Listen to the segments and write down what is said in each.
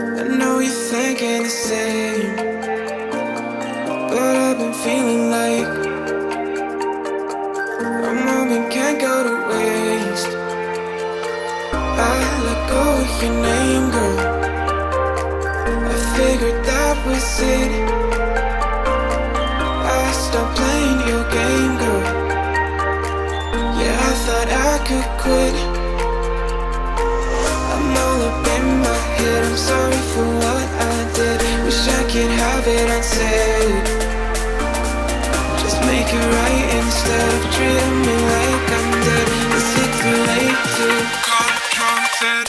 I know you're thinking the same, but I've been feeling like a moment can't go to waste. I let go of your name, girl. I figured that was it. I stopped playing your game, girl. Yeah, I thought I could quit. I'm all up in my head, I'm sorry for what I did. Wish I could have it unsaid. Just make it right instead of treating me like I'm dead. Is it too late to confront it?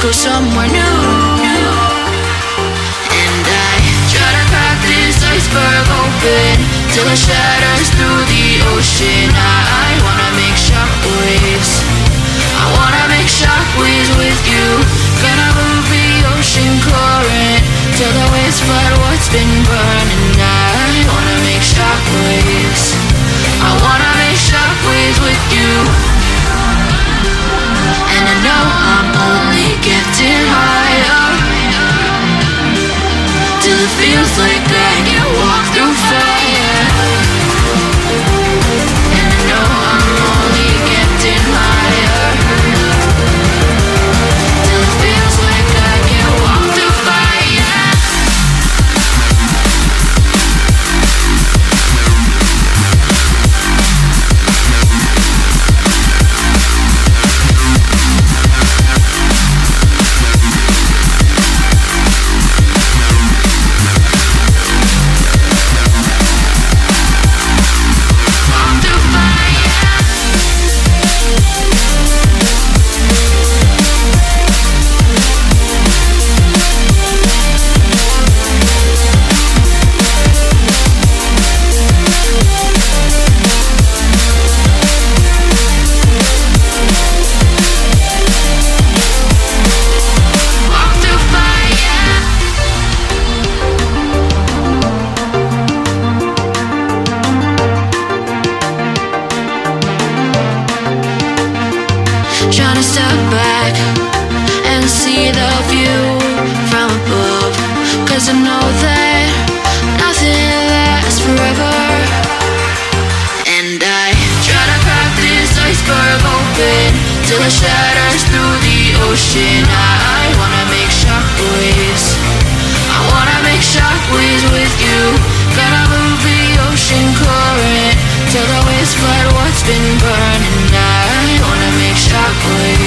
go somewhere new. And I try to crack this iceberg open till it shatters through the ocean. I wanna make shockwaves. I wanna make shockwaves with you. Gonna move the ocean current till the waves flood what's been burning. I wanna make shockwaves. I wanna make shockwaves with you. And I know I'm only getting higher till it feels like I can walk through fire. And I know I'm only getting higher till it feels like I can walk through fire. Trying to step back and see the view from above, 'cause I know that nothing lasts forever. And I try to crack this iceberg open till it shatters through the ocean. I wanna make shockwaves. I wanna make shockwaves with you. Gonna move the ocean current till the waves flood what's been burning. I wanna make shockwaves.